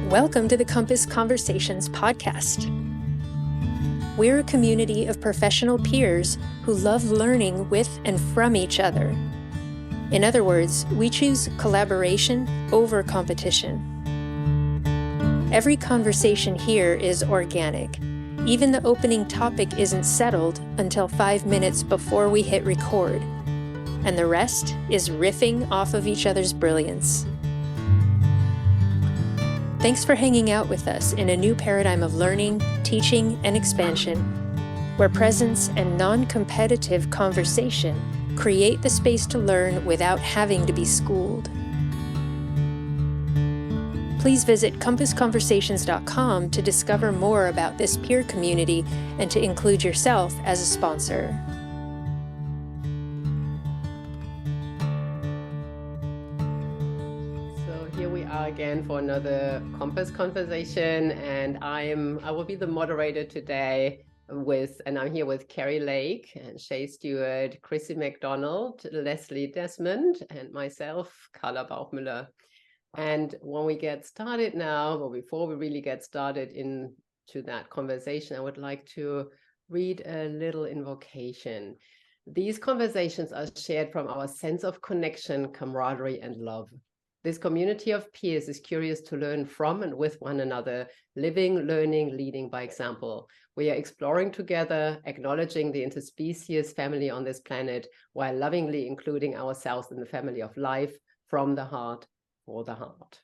Welcome to the Compass Conversations podcast. We're a community of professional peers who love learning with and from each other. In other words, we choose collaboration over competition. Every conversation here is organic. Even the opening topic isn't settled until 5 minutes before we hit record. And the rest is riffing off of each other's brilliance. Thanks for hanging out with us in a new paradigm of learning, teaching, and expansion, where presence and non-competitive conversation create the space to learn without having to be schooled. Please visit compassconversations.com to discover more about this peer community and to include yourself as a sponsor. Again for another Compass conversation, and I will be the moderator today I'm here with Carrie Lake and Shay Stewart, Crissi McDonald, Leslie Desmond, and myself, Carla Bauchmüller. And when we get started now, or before we really get started into that conversation, I would like to read a little invocation. These conversations are shared from our sense of connection, camaraderie, and love. This community of peers is curious to learn from and with one another, living, learning, leading by example. We are exploring together, acknowledging the interspecies family on this planet, while lovingly including ourselves in the family of life, from the heart, for the heart.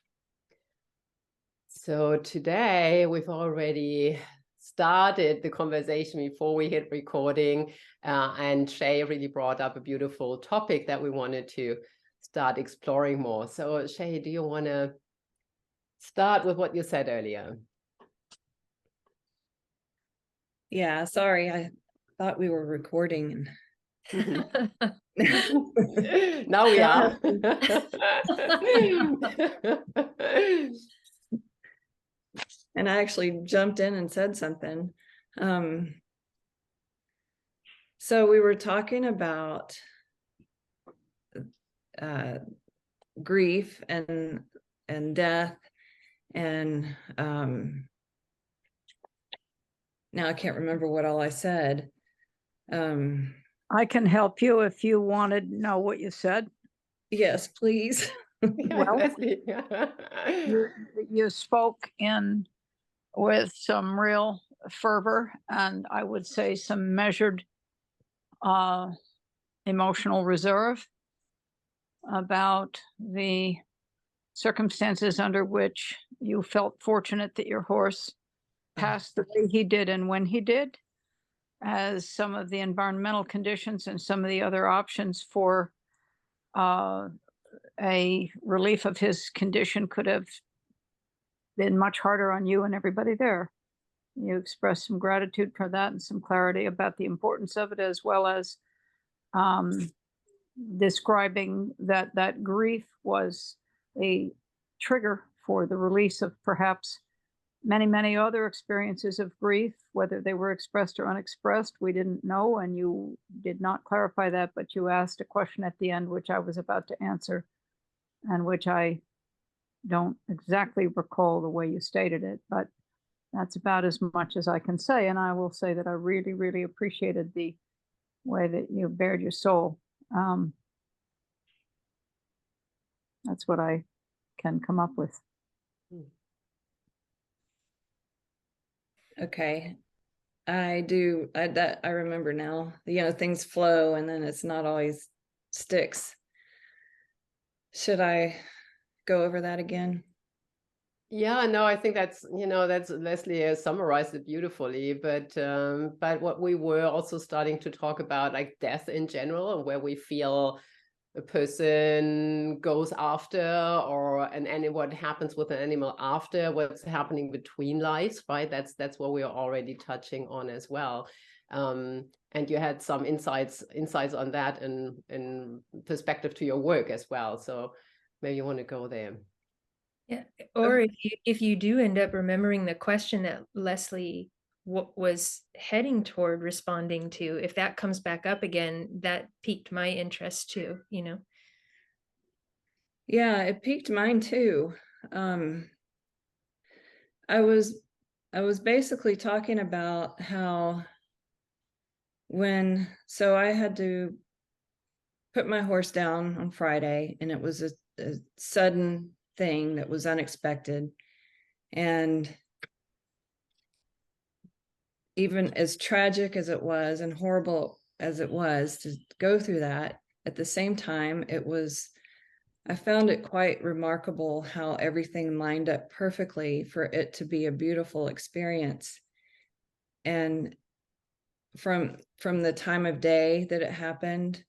So today we've already started the conversation before we hit recording, and Shay really brought up a beautiful topic that we wanted to start exploring more. So Shay, do you want to start with what you said earlier? Yeah, sorry, I thought we were recording. Now we are. And I actually jumped in and said something. So we were talking about grief and death, and now I can't remember what all I said. I can help you if you want to know what you said. Yes, please. Well, you spoke with some real fervor, and I would say some measured emotional reserve about the circumstances under which you felt fortunate that your horse passed the way he did and when he did, as some of the environmental conditions and some of the other options for a relief of his condition could have been much harder on you and everybody there. You expressed some gratitude for that and some clarity about the importance of it, as well as describing that grief was a trigger for the release of perhaps many, many other experiences of grief, whether they were expressed or unexpressed. We didn't know, and you did not clarify that, but you asked a question at the end, which I was about to answer, and which I don't exactly recall the way you stated it, but that's about as much as I can say. And I will say that I really, really appreciated the way that you bared your soul. That's what I can come up with. Okay. I remember now. Things flow and then it's not always sticks. Should I go over that again? Yeah, no, I think that's Leslie has summarized it beautifully, but what we were also starting to talk about, like death in general, and where we feel a person goes after, and what happens with an animal after, what's happening between lives, right? That's what we are already touching on as well. And you had some insights on that and perspective to your work as well. So maybe you want to go there. Yeah, or if you do end up remembering the question that Leslie was heading toward responding to, if that comes back up again, that piqued my interest too, Yeah, it piqued mine too. I was basically talking about how so I had to put my horse down on Friday, and it was a sudden thing that was unexpected. And even as tragic as it was and horrible as it was to go through that, at the same time, I found it quite remarkable how everything lined up perfectly for it to be a beautiful experience. And from the time of day that it happened,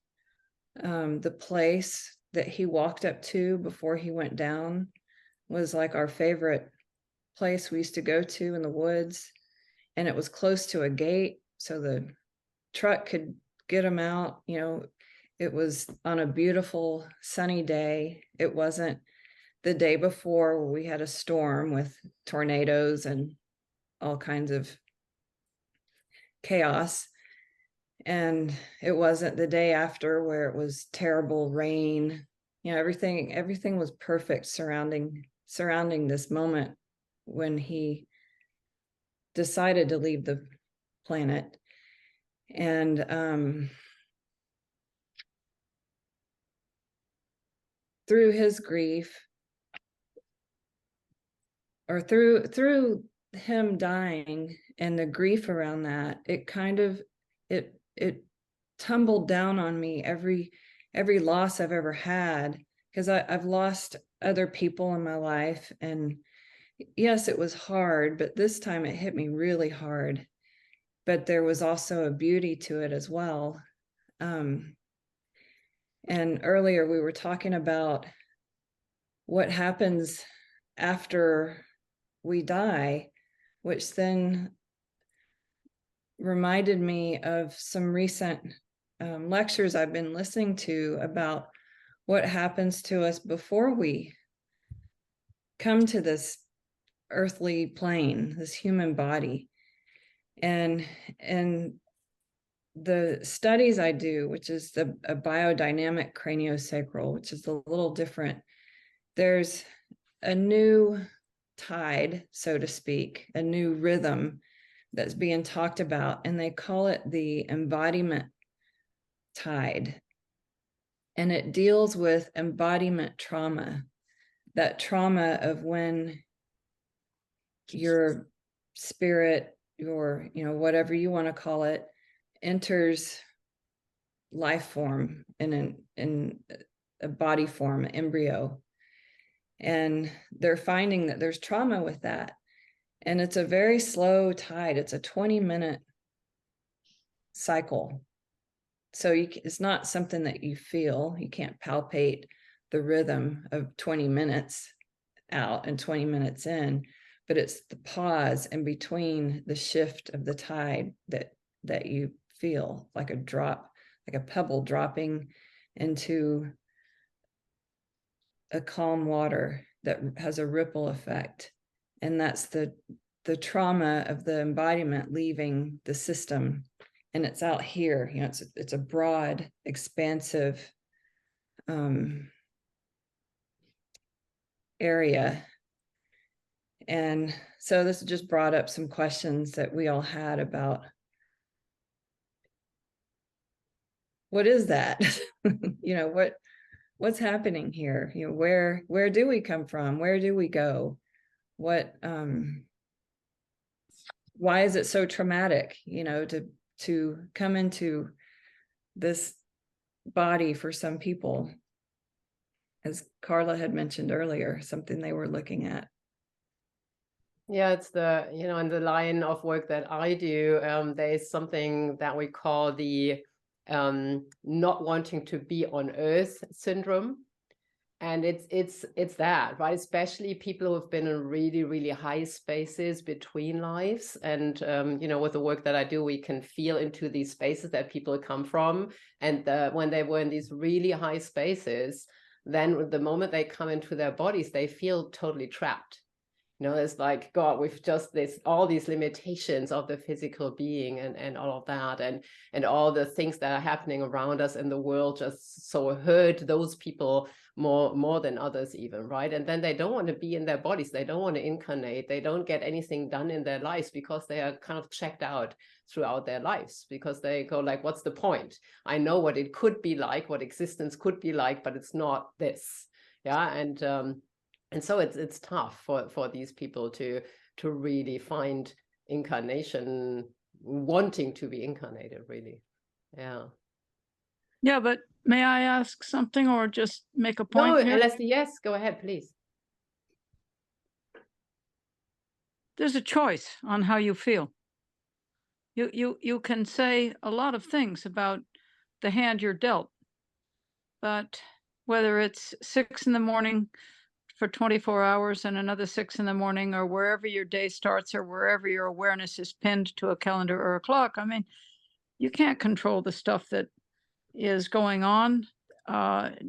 the place that he walked up to before he went down was like our favorite place we used to go to in the woods. And it was close to a gate, so the truck could get him out. It was on a beautiful sunny day. It wasn't the day before where we had a storm with tornadoes and all kinds of chaos. And it wasn't the day after where it was terrible rain. Everything was perfect surrounding this moment when he decided to leave the planet. And through his grief, or through him dying and the grief around that, it kind of it tumbled down on me every loss I've ever had, because I've lost other people in my life, and yes, it was hard, but this time it hit me really hard. But there was also a beauty to it as well. And earlier we were talking about what happens after we die, which then reminded me of some recent lectures I've been listening to about what happens to us before we come to this earthly plane, this human body. And the studies I do, which is a biodynamic craniosacral, which is a little different, there's a new tide, so to speak, a new rhythm that's being talked about, and they call it the embodiment tide. And it deals with embodiment trauma, that trauma of when your spirit, your, whatever you want to call it, enters life form in a body form, an embryo. And they're finding that there's trauma with that. And it's a very slow tide. It's a 20-minute cycle. So it's not something that you feel. You can't palpate the rhythm of 20 minutes out and 20 minutes in, but it's the pause in between the shift of the tide that you feel, like a drop, like a pebble dropping into a calm water that has a ripple effect. And that's the trauma of the embodiment leaving the system. And it's out here, it's a broad, expansive area. And so this just brought up some questions that we all had about, what is that? What's happening here? Where do we come from? Where do we go? Why is it so traumatic, to come into this body for some people, as Carla had mentioned earlier, something they were looking at. Yeah, it's in the line of work that I do, there's something that we call the not wanting to be on Earth syndrome. And it's that, right? Especially people who have been in really, really high spaces between lives. And, with the work that I do, we can feel into these spaces that people come from. And when they were in these really high spaces, then the moment they come into their bodies, they feel totally trapped. You know, it's like, God, we've just all these limitations of the physical being and all of that, and all the things that are happening around us in the world just so hurt those people more than others even, right? And then they don't want to be in their bodies. They don't want to incarnate. They don't get anything done in their lives because they are kind of checked out throughout their lives, because they go like, what's the point? I know what it could be like, what existence could be like, but it's not this. Yeah. And so it's tough for these people to really find incarnation, wanting to be incarnated, really. Yeah. Yeah, but may I ask something or just make a point No, here? Leslie, yes, go ahead, please. There's a choice on how you feel. You can say a lot of things about the hand you're dealt, but whether it's 6 a.m. for 24 hours and another 6 a.m, or wherever your day starts or wherever your awareness is pinned to a calendar or a clock, I mean, you can't control the stuff that is going on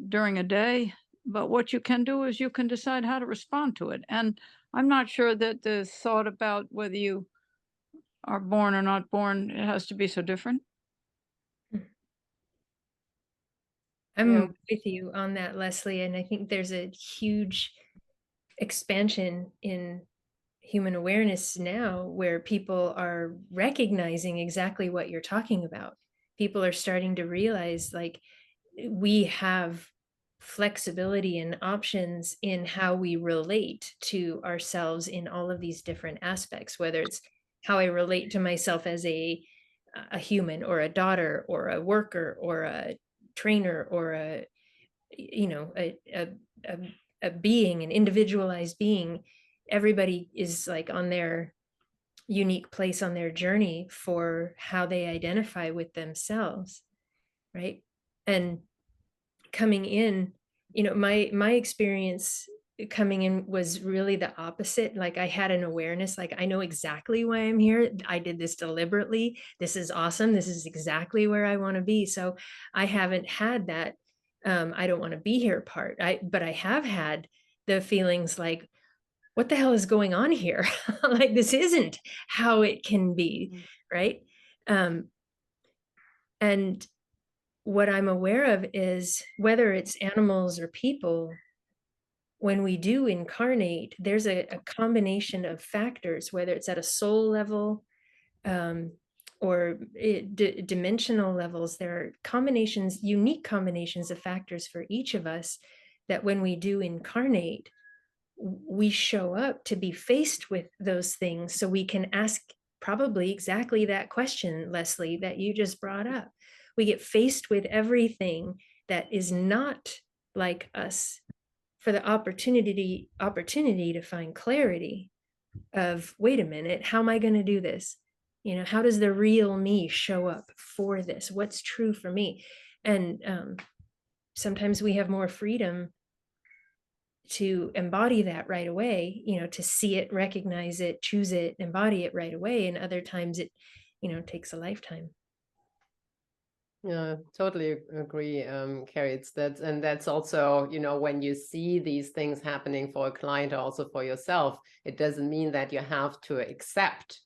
during a day, but what you can do is you can decide how to respond to it. And I'm not sure that the thought about whether you are born or not born, it has to be so different. I'm Yeah. with you on that, Leslie. And I think there's a huge expansion in human awareness now where people are recognizing exactly what you're talking about. People are starting to realize like we have flexibility and options in how we relate to ourselves in all of these different aspects, whether it's how I relate to myself as a human or a daughter or a worker or a trainer or a being, an individualized being. Everybody is like on their unique place on their journey for how they identify with themselves, right? And coming in, my experience coming in was really the opposite. Like I had an awareness, like I know exactly why I'm here. I did this deliberately. This is awesome. This is exactly where I want to be. So I haven't had that I don't want to be here part. But I have had the feelings like, what the hell is going on here? Like this isn't how it can be, right? And what I'm aware of is whether it's animals or people, when we do incarnate, there's a combination of factors, whether it's at a soul level or dimensional levels. There are combinations, unique combinations of factors for each of us that when we do incarnate, we show up to be faced with those things so we can ask probably exactly that question, Leslie, that you just brought up. We get faced with everything that is not like us for the opportunity to find clarity of, wait a minute, how am I going to do this? How does the real me show up for this? What's true for me? And sometimes we have more freedom to embody that right away, to see it, recognize it, choose it, embody it right away. And other times it, takes a lifetime. Yeah, totally agree, Carrie. That's also, when you see these things happening for a client or also for yourself, it doesn't mean that you have to accept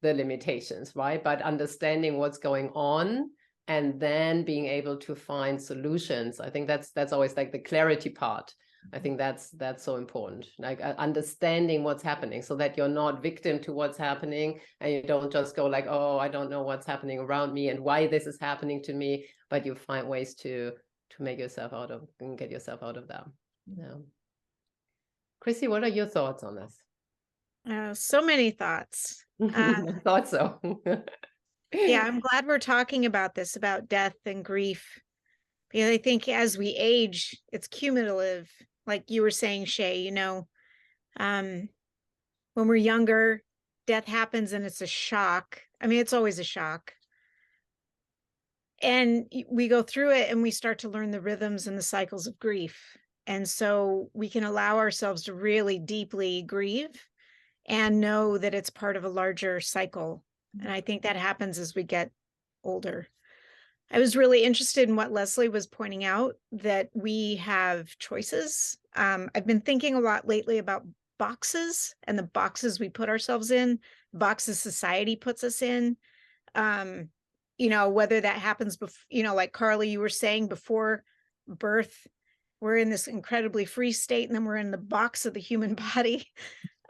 the limitations, right? But understanding what's going on and then being able to find solutions. I think that's always like the clarity part. I think that's so important, like understanding what's happening so that you're not victim to what's happening and you don't just go like, oh, I don't know what's happening around me and why this is happening to me, but you find ways to make yourself out of and get yourself out of that. Yeah. Crissi, what are your thoughts on this? So many thoughts. I thought so. Yeah, I'm glad we're talking about this, about death and grief. Because I think as we age, it's cumulative. Like you were saying, Shay, when we're younger, death happens and it's a shock. I mean, it's always a shock. And we go through it and we start to learn the rhythms and the cycles of grief. And so we can allow ourselves to really deeply grieve and know that it's part of a larger cycle. And I think that happens as we get older. I was really interested in what Leslie was pointing out, that we have choices. I've been thinking a lot lately about boxes and the boxes we put ourselves in, boxes society puts us in. You know, whether that happens before, you know, like Carly, you were saying, before birth, we're in this incredibly free state, and then we're in the box of the human body.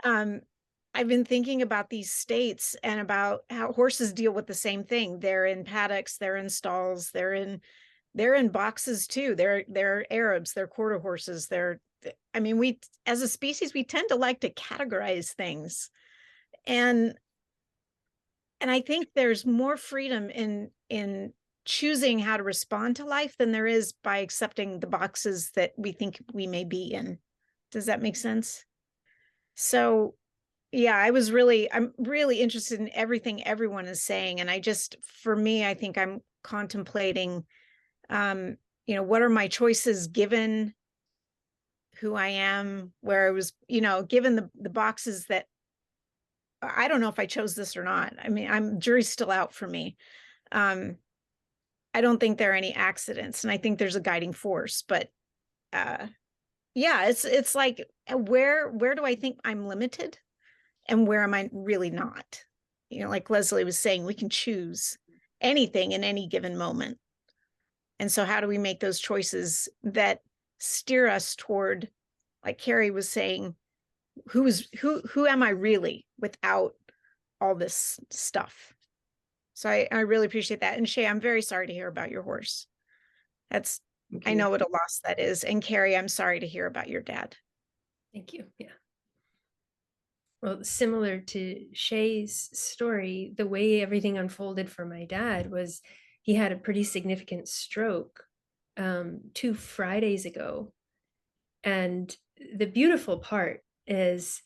I've been thinking about these states and about how horses deal with the same thing. They're in paddocks, they're in stalls, they're in boxes too. They're Arabs, they're quarter horses. I mean, we as a species, we tend to like to categorize things. And I think there's more freedom in choosing how to respond to life than there is by accepting the boxes that we think we may be in. Does that make sense? So yeah, I'm really interested in everything everyone is saying. And for me, I think I'm contemplating, you know, what are my choices given who I am, where I was, you know, given the boxes that I don't know if I chose this or not. I mean, jury's still out for me. I don't think there are any accidents, and I think there's a guiding force, but yeah, it's like, where do I think I'm limited and where am I really not? You know, like Leslie was saying, we can choose anything in any given moment. And so how do we make those choices that steer us toward, like Carrie was saying, who am I really without all this stuff? So I really appreciate that. And Shay, I'm very sorry to hear about your horse. I know what a loss that is. And Carrie, I'm sorry to hear about your dad. Thank you. Yeah. Well, similar to Shay's story, the way everything unfolded for my dad was he had a pretty significant stroke 2 Fridays ago. And the beautiful part is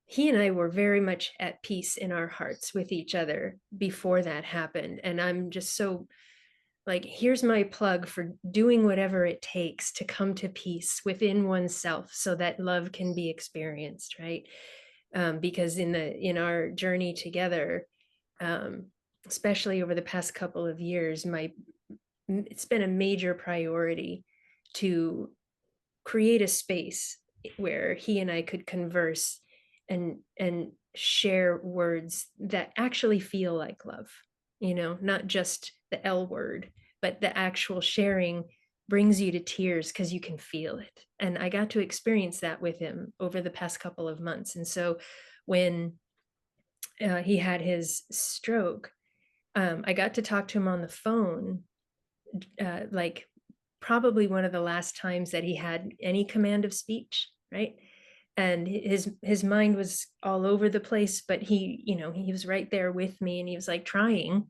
he and I were very much at peace in our hearts with each other before that happened. And I'm just so like, here's my plug for doing whatever it takes to come to peace within oneself so that love can be experienced, right? Because in our journey together, especially over the past couple of years, it's been a major priority to create a space where he and I could converse and share words that actually feel like love, you know, not just the L word, but the actual sharing brings you to tears because you can feel it. And I got to experience that with him over the past couple of months. And so when he had his stroke, I got to talk to him on the phone, like probably one of the last times that he had any command of speech, right? And his mind was all over the place, but he was right there with me, and he was like trying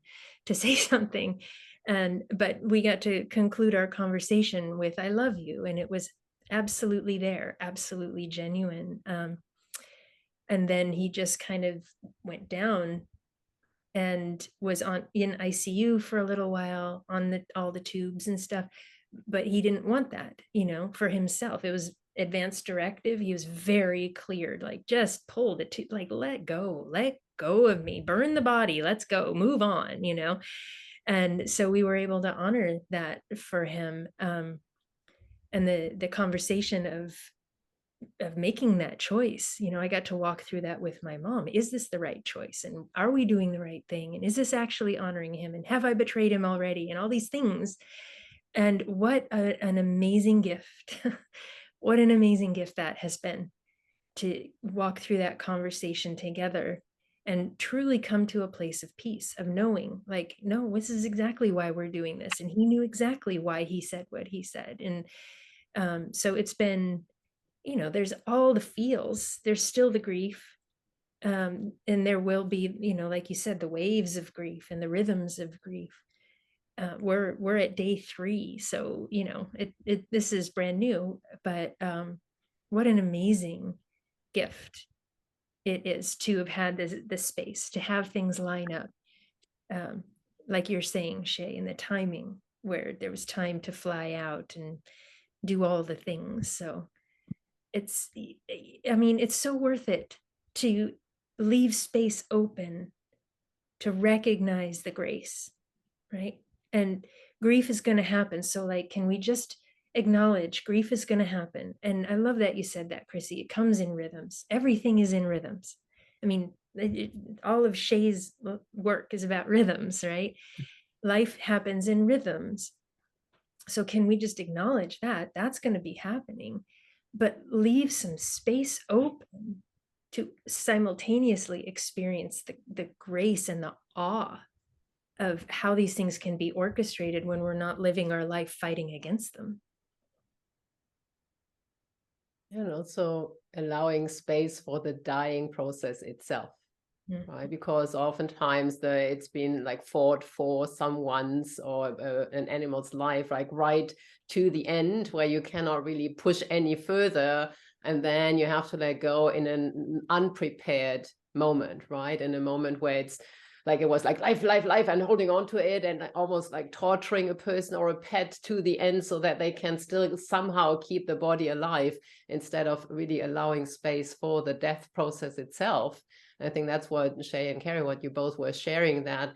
to say something. But we got to conclude our conversation with "I love you," and it was absolutely there, absolutely genuine. And then he just kind of went down and was in ICU for a little while on all the tubes and stuff. But he didn't want that, for himself. It was advanced directive. He was very clear, like, just pull the tube, like, let go of me, burn the body, let's go, move on, And so we were able to honor that for him. And the conversation of making that choice, I got to walk through that with my mom. Is this the right choice? And are we doing the right thing? And is this actually honoring him? And have I betrayed him already? And all these things. And what an amazing gift. What an amazing gift that has been, to walk through that conversation together and truly come to a place of peace, of knowing, like, no, this is exactly why we're doing this. And he knew exactly why he said what he said. And so it's been, there's all the feels, there's still the grief. And there will be, like you said, the waves of grief and the rhythms of grief. We're at day 3, so this is brand new, but what an amazing gift it is to have had this space, to have things line up, like you're saying, Shay, and the timing where there was time to fly out and do all the things. So it's so worth it to leave space open to recognize the grace, right? And grief is going to happen. So, like, can we just acknowledge grief is going to happen. And I love that you said that, Crissi. It comes in rhythms. Everything is in rhythms. I mean, all of Shay's work is about rhythms, right? Life happens in rhythms. So can we just acknowledge that that's going to be happening, but leave some space open to simultaneously experience the grace and the awe of how these things can be orchestrated when we're not living our life fighting against them. And also allowing space for the dying process itself, right? Because oftentimes it's been like fought for someone's or an animal's life, like right to the end where you cannot really push any further. And then you have to let go in an unprepared moment, right? In a moment where it's like it was like life, and holding on to it and almost like torturing a person or a pet to the end so that they can still somehow keep the body alive instead of really allowing space for the death process itself. And I think that's what Shay and Carrie, what you both were sharing, that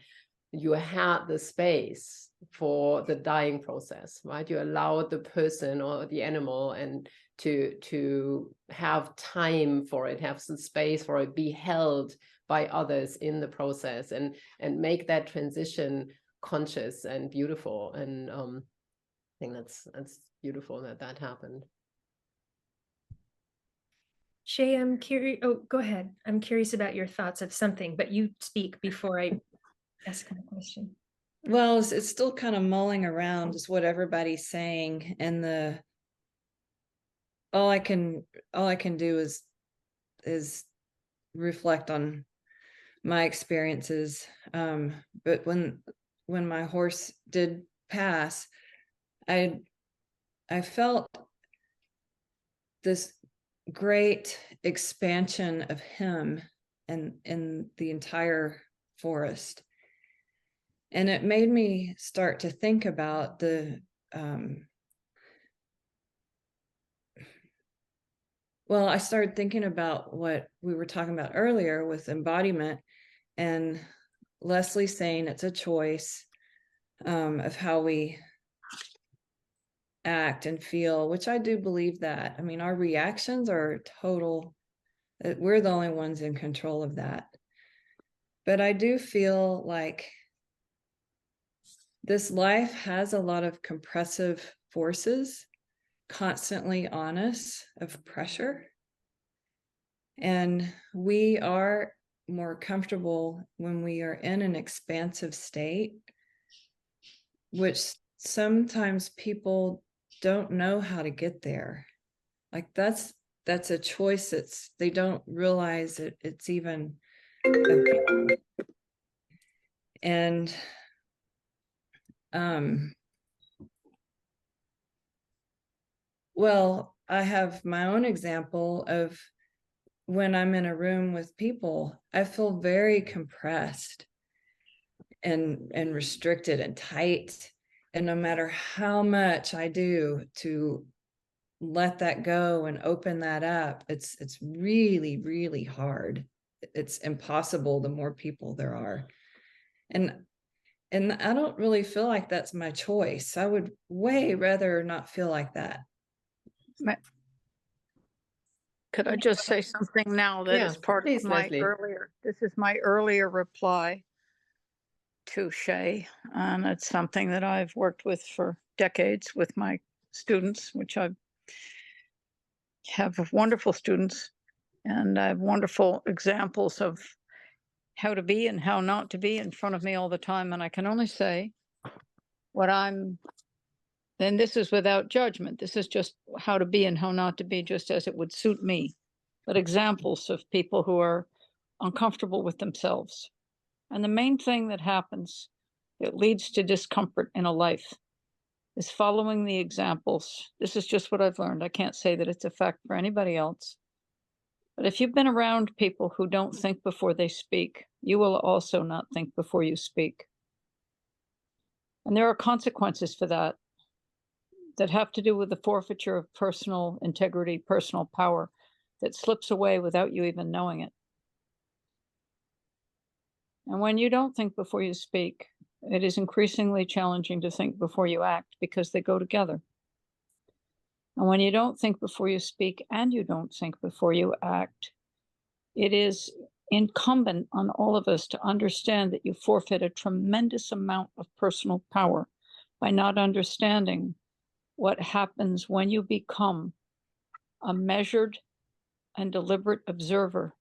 you had the space for the dying process, right? You allowed the person or the animal and to have time for it, have some space for it, be held by others in the process, and make that transition conscious and beautiful. And I think that's beautiful that happened. Shay, I'm curious. Oh, go ahead. I'm curious about your thoughts of something, but you speak before I ask my question. Well, it's still kind of mulling around just what everybody's saying, and all I can do is reflect on my experiences. But when my horse did pass, I felt this great expansion of him in the entire forest. And it made me start to think about I started thinking about what we were talking about earlier with embodiment, and Leslie saying it's a choice of how we act and feel, which I do believe that. I mean, our reactions are total, we're the only ones in control of that. But I do feel like this life has a lot of compressive forces constantly on us, of pressure. And we are more comfortable when we are in an expansive state, which sometimes people don't know how to get there. Like that's a choice. They don't realize it's even and well, I have my own example of when I'm in a room with people, I feel very compressed and restricted and tight. And no matter how much I do to let that go and open that up, it's really, really hard. It's impossible the more people there are. And I don't really feel like that's my choice. I would way rather not feel like that. Could I just say something now that is part of my Leslie. this is my earlier reply to Shay, and it's something that I've worked with for decades with my students, which I have wonderful students, and I have wonderful examples of how to be and how not to be in front of me all the time. And I can only say and this is without judgment. This is just how to be and how not to be, just as it would suit me. But examples of people who are uncomfortable with themselves. And the main thing that happens that leads to discomfort in a life is following the examples. This is just what I've learned. I can't say that it's a fact for anybody else. But if you've been around people who don't think before they speak, you will also not think before you speak. And there are consequences for that have to do with the forfeiture of personal integrity, personal power that slips away without you even knowing it. And when you don't think before you speak, it is increasingly challenging to think before you act, because they go together. And when you don't think before you speak and you don't think before you act, it is incumbent on all of us to understand that you forfeit a tremendous amount of personal power by not understanding what happens when you become a measured and deliberate observer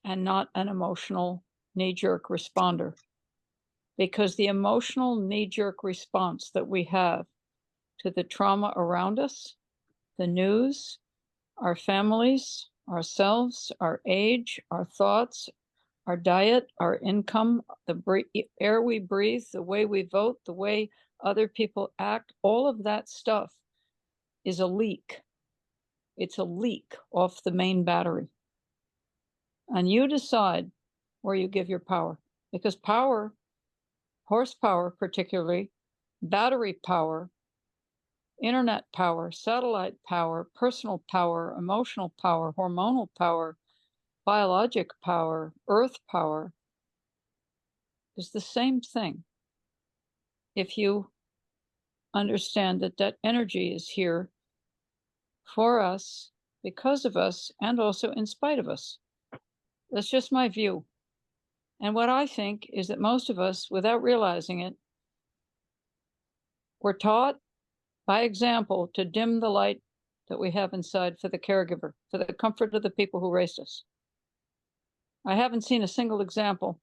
and not an emotional knee-jerk responder. Because the emotional knee-jerk response that we have to the trauma around us, the news, our families, ourselves, our age, our thoughts, our diet, our income, the air we breathe, the way we vote, the way other people act, all of that stuff is a leak. It's a leak off the main battery. And you decide where you give your power, because power, horsepower particularly, battery power, internet power, satellite power, personal power, emotional power, hormonal power, biologic power, earth power is the same thing. If you understand that that energy is here for us, because of us, and also in spite of us. That's just my view. And what I think is that most of us, without realizing it, we're taught by example to dim the light that we have inside for the caregiver, for the comfort of the people who raised us. I haven't seen a single example.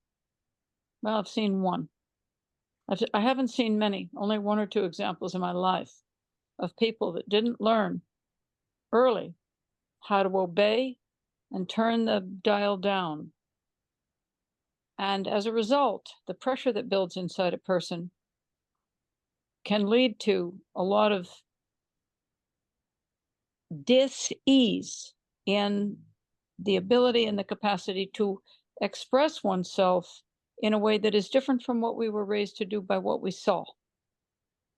Well, I've seen one. I haven't seen many, only one or two examples in my life of people that didn't learn early how to obey and turn the dial down. And as a result, the pressure that builds inside a person can lead to a lot of dis-ease in the ability and the capacity to express oneself in a way that is different from what we were raised to do by what we saw,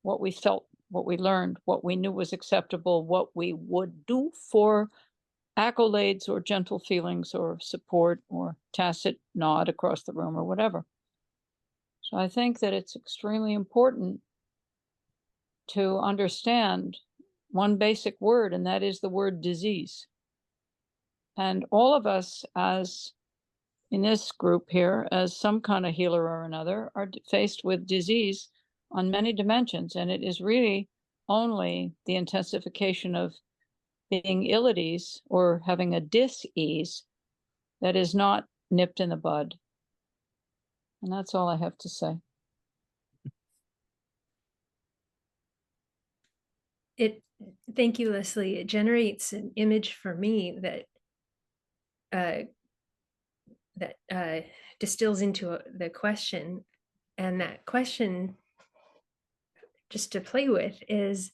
what we felt, what we learned, what we knew was acceptable, what we would do for accolades or gentle feelings or support or tacit nod across the room or whatever. So I think that it's extremely important to understand one basic word, and that is the word disease. And all of us, as in this group here, as some kind of healer or another, are faced with disease on many dimensions. And it is really only the intensification of being ill at ease or having a dis-ease that is not nipped in the bud. And that's all I have to say. Thank you, Leslie. It generates an image for me that distills into the question. And that question, just to play with, is,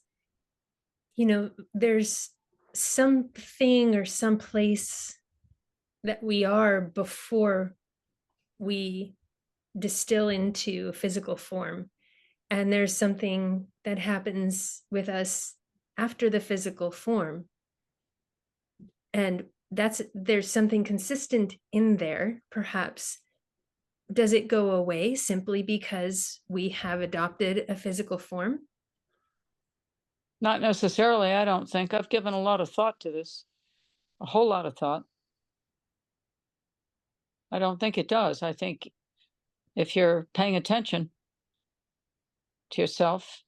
there's something or some place that we are before we distill into a physical form. And there's something that happens with us after the physical form. And there's something consistent in there, perhaps. Does it go away simply because we have adopted a physical form? Not necessarily, I don't think. I've given a lot of thought to this, a whole lot of thought. I don't think it does. I think if you're paying attention to yourself,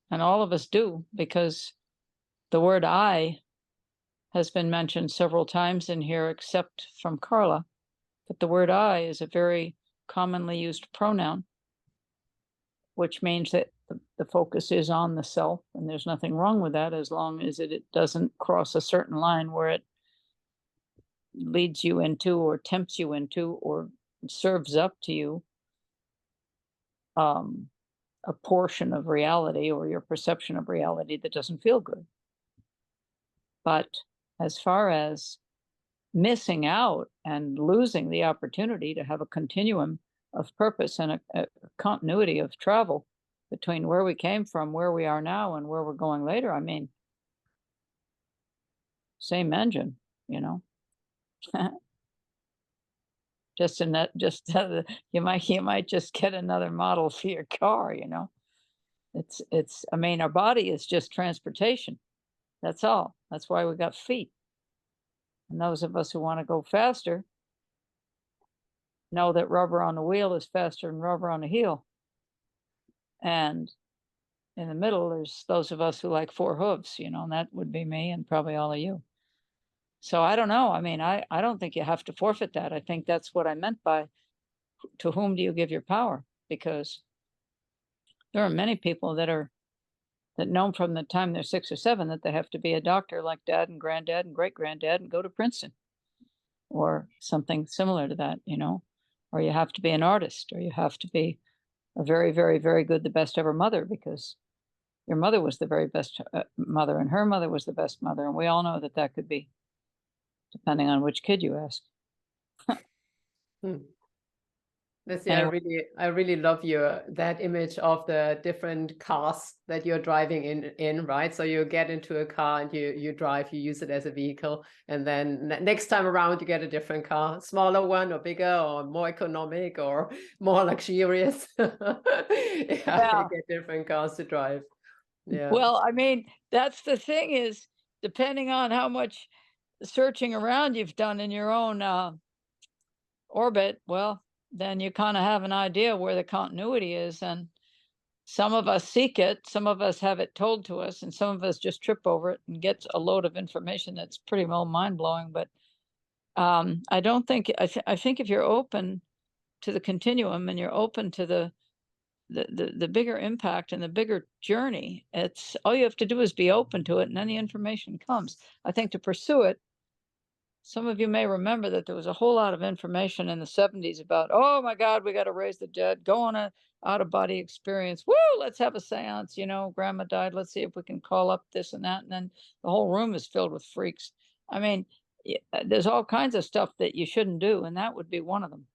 and all of us do, because the word I has been mentioned several times in here, except from Carla, but the word I is a very commonly used pronoun, which means that the focus is on the self, and there's nothing wrong with that as long as it doesn't cross a certain line where it leads you into or tempts you into or serves up to you a portion of reality or your perception of reality that doesn't feel good. But as far as missing out and losing the opportunity to have a continuum of purpose and a continuity of travel between where we came from, where we are now, and where we're going later, I mean, same engine, just in that, you might just get another model for your car, I mean, our body is just transportation. That's all. That's why we got feet. And those of us who want to go faster know that rubber on the wheel is faster than rubber on the heel. And in the middle, there's those of us who like four hooves, you know, and that would be me and probably all of you. So I don't know. I mean, I don't think you have to forfeit that. I think that's what I meant by, to whom do you give your power? Because there are many people that know from the time they're 6 or 7 that they have to be a doctor like dad and granddad and great granddad and go to Princeton or something similar to that, you know, or you have to be an artist, or you have to be a very, very, very good, the best ever mother, because your mother was the very best mother and her mother was the best mother. And we all know that that could be, depending on which kid you ask. Crissi, Anyway. I really love that image of the different cars that you're driving in, right? So you get into a car and you drive, you use it as a vehicle, and then next time around you get a different car, smaller one or bigger or more economic or more luxurious. Yeah, you get different cars to drive. Yeah. Well, I mean, that's the thing is, depending on how much searching around you've done in your own orbit, well, then you kind of have an idea where the continuity is. And some of us seek it, some of us have it told to us, and some of us just trip over it and get a load of information that's pretty well mind-blowing. But I don't think, I think if you're open to the continuum and you're open to the bigger impact and the bigger journey, it's all you have to do is be open to it, and then the information comes. I think to pursue it, some of you may remember that there was a whole lot of information in the 70s about, oh my God, we got to raise the dead, go on a out-of-body experience. Woo, let's have a seance, you know, grandma died, let's see if we can call up this and that. And then the whole room is filled with freaks. I mean, there's all kinds of stuff that you shouldn't do, and that would be one of them,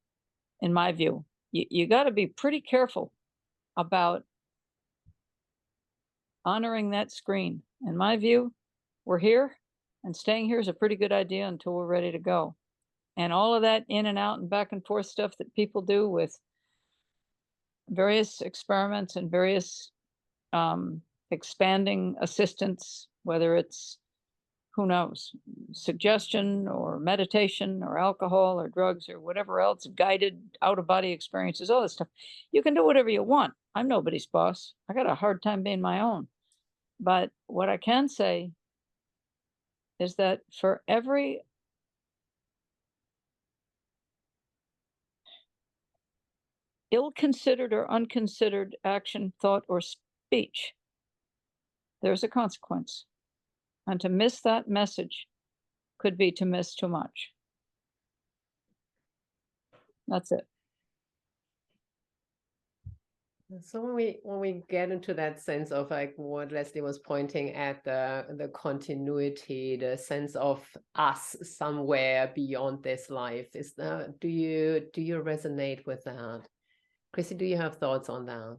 in my view. You got to be pretty careful about honoring that screen. In my view, we're here, and staying here is a pretty good idea until we're ready to go. And all of that in and out and back and forth stuff that people do with various experiments and various expanding assistance, whether it's, who knows, suggestion or meditation or alcohol or drugs or whatever else, guided out-of-body experiences, all this stuff. You can do whatever you want. I'm nobody's boss. I got a hard time being my own. But what I can say is that for every ill-considered or unconsidered action, thought, or speech, there's a consequence. And to miss that message could be to miss too much. That's it. So when we get into that sense of like what Leslie was pointing at, the continuity, the sense of us somewhere beyond this life, do you resonate with that? Crissi, do you have thoughts on that?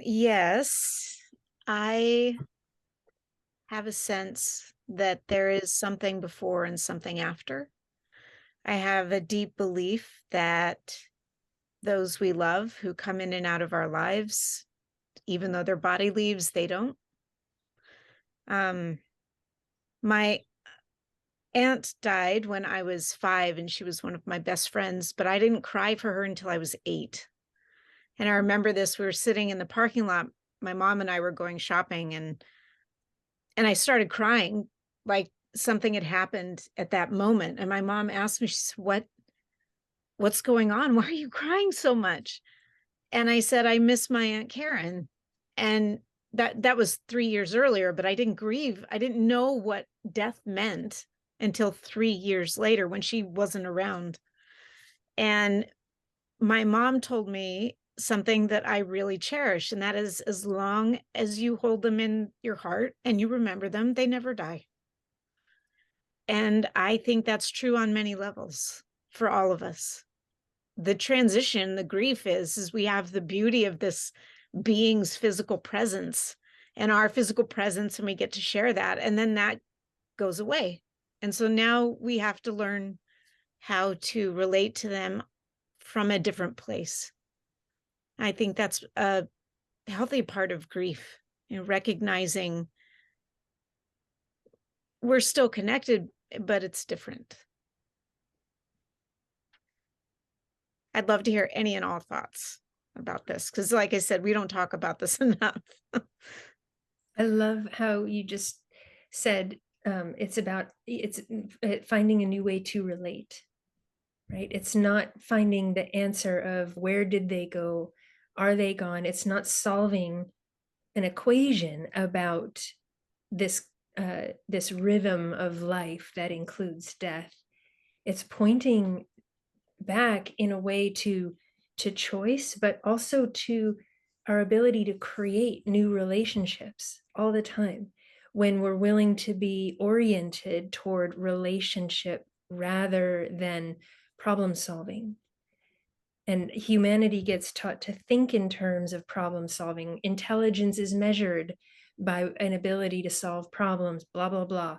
Yes, I have a sense that there is something before and something after. I have a deep belief that those we love who come in and out of our lives, even though their body leaves, they don't. My aunt died when I was 5, and she was one of my best friends, but I didn't cry for her until I was 8. And I remember this, we were sitting in the parking lot, my mom and I were going shopping, and I started crying like something had happened at that moment. And my mom asked me, she said, what's going on? Why are you crying so much? And I said, I miss my Aunt Karen. And that was 3 years earlier, but I didn't grieve. I didn't know what death meant until 3 years later when she wasn't around. And my mom told me something that I really cherish, and that is, as long as you hold them in your heart and you remember them, they never die. And I think that's true on many levels for all of us. The transition, the grief is we have the beauty of this being's physical presence and our physical presence, and we get to share that, and then that goes away. And so now we have to learn how to relate to them from a different place. I think that's a healthy part of grief recognizing we're still connected, but it's different. I'd love to hear any and all thoughts about this, because like I said, we don't talk about this enough. I love how you just said it's finding a new way to relate, right? It's not finding the answer of where did they go? Are they gone? It's not solving an equation about this rhythm of life that includes death. It's pointing back in a way to choice, but also to our ability to create new relationships all the time when we're willing to be oriented toward relationship rather than problem solving. And humanity gets taught to think in terms of problem solving. Intelligence is measured by an ability to solve problems, blah, blah, blah.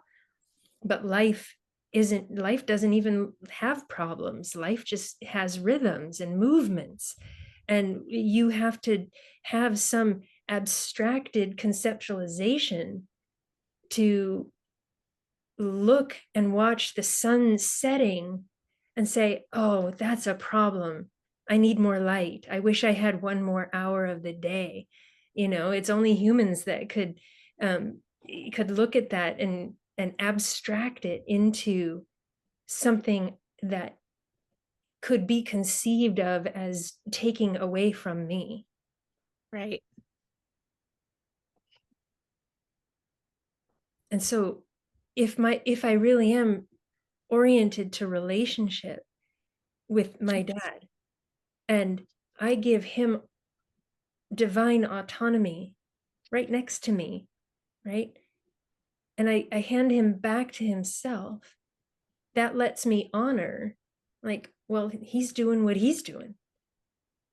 But life doesn't even have problems. Life just has rhythms and movements. And you have to have some abstracted conceptualization to look and watch the sun setting and say, oh, that's a problem. I need more light. I wish I had one more hour of the day. It's only humans that could look at that and abstract it into something that could be conceived of as taking away from me. Right. And so if I really am oriented to relationship with my dad, and I give him divine autonomy right next to me, right? And I hand him back to himself, that lets me honor, like, well, he's doing what he's doing,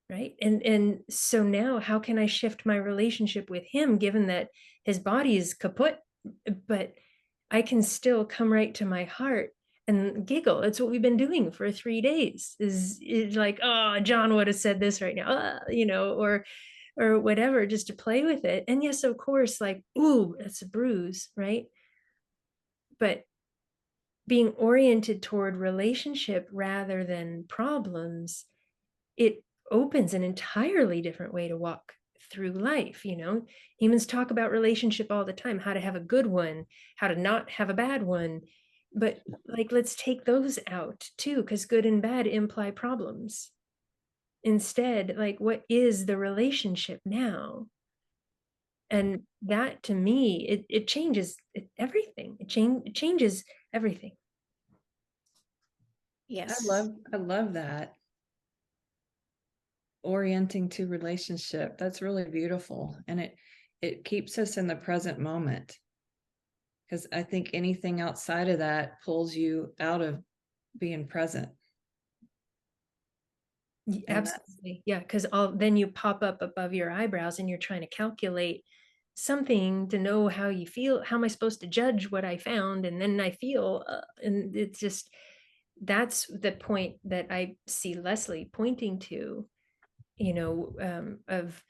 right? And so now how can I shift my relationship with him, given that his body is kaput, but I can still come right to my heart and giggle. It's what we've been doing for 3 days, is like, oh, John would have said this right now, or whatever, just to play with it. And yes, of course, like, ooh, that's a bruise, right? But being oriented toward relationship rather than problems, it opens an entirely different way to walk through life. Humans talk about relationship all the time, how to have a good one, how to not have a bad one, but like, let's take those out too, because good and bad imply problems. Instead, like, what is the relationship now? And that, to me, it changes everything. It changes everything. Yes. I love that. Orienting to relationship. That's really beautiful. And it keeps us in the present moment. Because I think anything outside of that pulls you out of being present. Absolutely. Yeah, because then you pop up above your eyebrows and you're trying to calculate something to know how you feel. How am I supposed to judge what I found? And then I feel, and it's just, that's the point that I see Leslie pointing to, of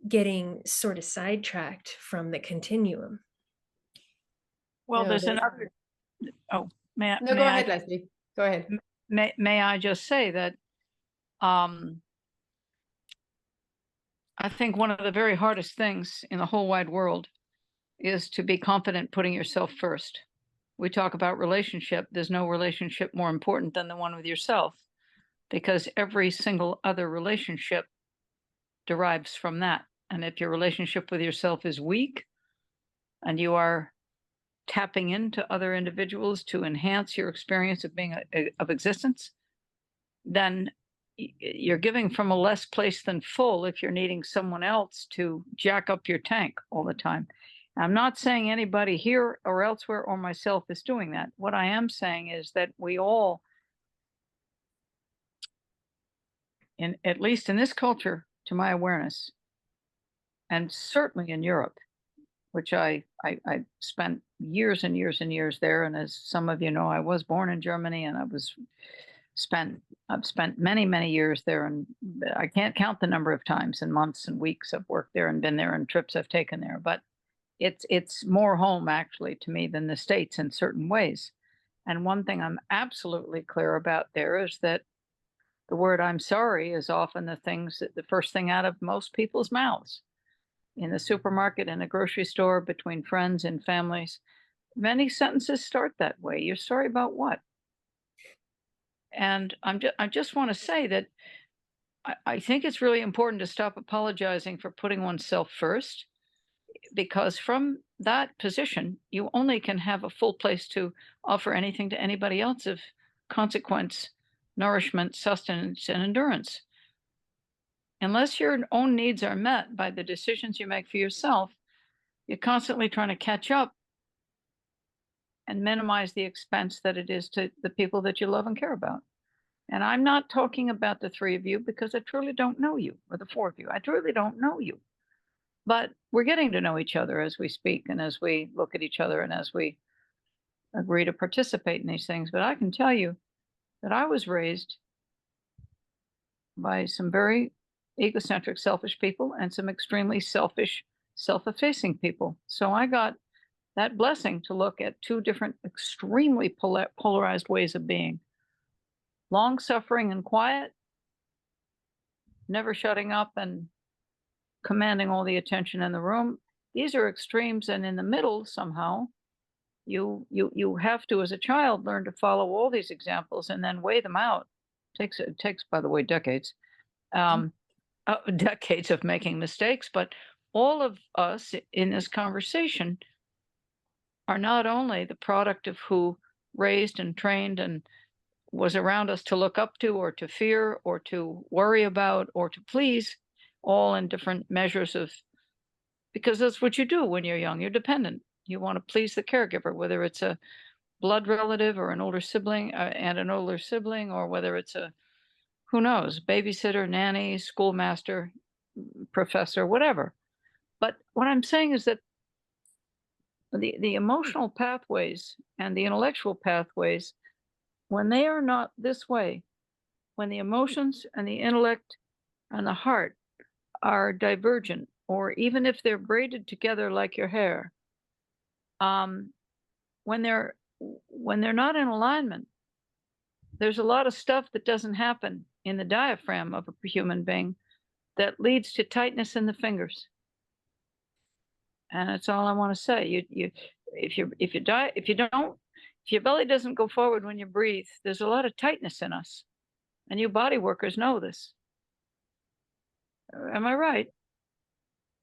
getting sort of sidetracked from the continuum. Well, No, there's there's- another. Oh, No, go ahead, Leslie. Go ahead. May I just say that I think one of the very hardest things in the whole wide world is to be confident putting yourself first. We talk about relationship. There's no relationship more important than the one with yourself, because every single other relationship derives from that. And if your relationship with yourself is weak and you are tapping into other individuals to enhance your experience of being of existence, then you're giving from a less place than full if you're needing someone else to jack up your tank all the time. I'm not saying anybody here or elsewhere or myself is doing that. What I am saying is that we all, at least in this culture, to my awareness, and certainly in Europe, which I spent years and years and years there. And as some of you know, I was born in Germany and I was I've spent many, many years there, and I can't count the number of times and months and weeks I've worked there and been there and trips I've taken there. But it's more home actually to me than the States in certain ways. And one thing I'm absolutely clear about there is that the word "I'm sorry" is often the first thing out of most people's mouths. In the supermarket, in a grocery store, between friends and families, many sentences start that way. You're sorry about what? And I just want to say that I think it's really important to stop apologizing for putting oneself first, because from that position, you only can have a full place to offer anything to anybody else of consequence, nourishment, sustenance, and endurance. Unless your own needs are met by the decisions you make for yourself, you're constantly trying to catch up and minimize the expense that it is to the people that you love and care about. And I'm not talking about the three of you, because I truly don't know you, or the four of you. I truly don't know you. But we're getting to know each other as we speak and as we look at each other and as we agree to participate in these things. But I can tell you that I was raised by some very egocentric, selfish people and some extremely selfish, self-effacing people. So I got that blessing to look at two different, extremely polarized ways of being. Long suffering and quiet, never shutting up and commanding all the attention in the room. These are extremes, and in the middle, somehow, you have to, as a child, learn to follow all these examples and then weigh them out. It takes, by the way, decades. Decades of making mistakes, but all of us in this conversation are not only the product of who raised and trained and was around us to look up to, or to fear, or to worry about, or to please, all in different measures of, because that's what you do when you're young. You're dependent. You want to please the caregiver, whether it's a blood relative or an older sibling and an older sibling, or whether it's a, who knows, babysitter, nanny, schoolmaster, professor, whatever. But what I'm saying is that the emotional pathways and the intellectual pathways, when they are not this way, when the emotions and the intellect and the heart are divergent, or even if they're braided together like your hair, when they're not in alignment, there's a lot of stuff that doesn't happen in the diaphragm of a human being that leads to tightness in the fingers. And that's all I want to say. If your belly doesn't go forward when you breathe, there's a lot of tightness in us, and you body workers know this. Am I right?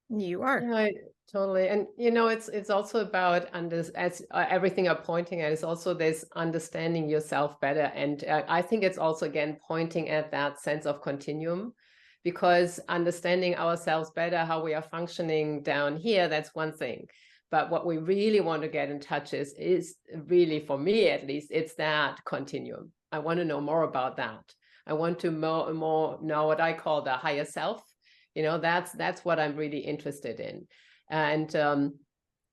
You are. Yeah, totally. And it's also about everything I'm pointing at is also this understanding yourself better. And I think it's also, again, pointing at that sense of continuum, because understanding ourselves better, how we are functioning down here, that's one thing. But what we really want to get in touch is really, for me at least, it's that continuum. I want to know more about that. I want to more know what I call the higher self. That's what I'm really interested in. And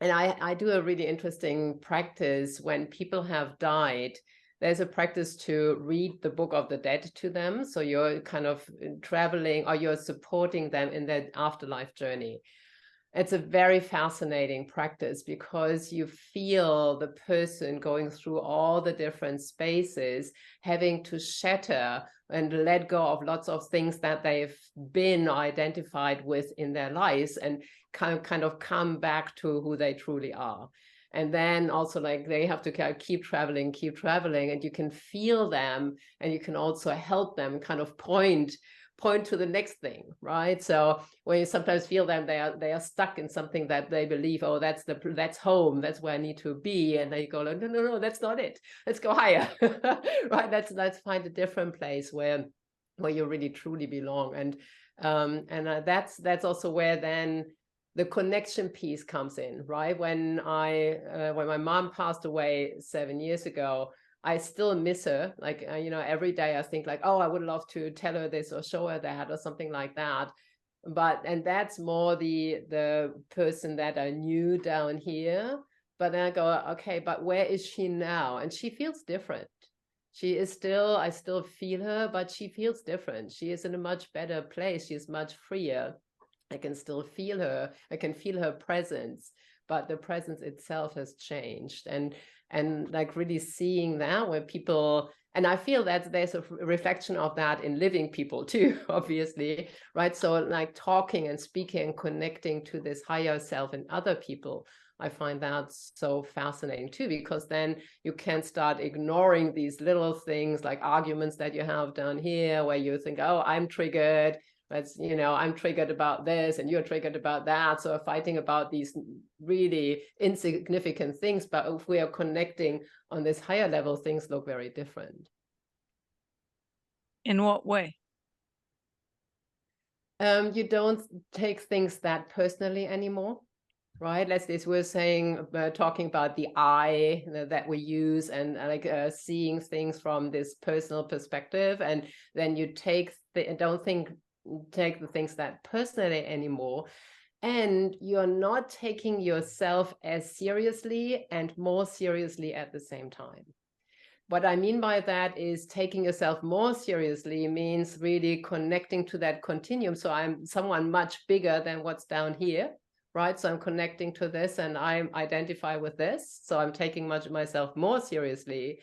I do a really interesting practice when people have died. There's a practice to read the Book of the Dead to them. So you're kind of traveling, or you're supporting them in their afterlife journey. It's a very fascinating practice, because you feel the person going through all the different spaces, having to shatter and let go of lots of things that they've been identified with in their lives, and kind of come back to who they truly are. And then also, like, they have to keep traveling, and you can feel them, and you can also help them kind of point to the next thing, right? So when you sometimes feel them, they are stuck in something that they believe, oh, that's home, that's where I need to be, and they go like, no, that's not it. Let's go higher, right? Let's find a different place where you really truly belong, and that's also where then the connection piece comes in, right? When my mom passed away 7 years ago, I still miss her. Like, every day I think like, oh, I would love to tell her this or show her that or something like that. And that's more the person that I knew down here. But then I go, okay, but where is she now? And she feels different. She is still, I still feel her, but she feels different. She is in a much better place. She's much freer. I can still feel her. I can feel her presence, but the presence itself has changed. And like really seeing that where people, and I feel that there's a reflection of that in living people too, obviously, right? So like talking and speaking and connecting to this higher self in other people, I find that so fascinating too, because then you can start ignoring these little things like arguments that you have down here where you think, oh, I'm triggered. That's, you know, I'm triggered about this and you're triggered about that. So we're fighting about these really insignificant things. But if we are connecting on this higher level, things look very different. In what way? You don't take things that personally anymore. Right, let's say we're saying, talking about the I that we use and like seeing things from this personal perspective, and then you take take the things that personally anymore, and you're not taking yourself as seriously and more seriously at the same time. What I mean by that is taking yourself more seriously means really connecting to that continuum. So I'm someone much bigger than what's down here. Right, so I'm connecting to this and I identify with this. So I'm taking myself more seriously,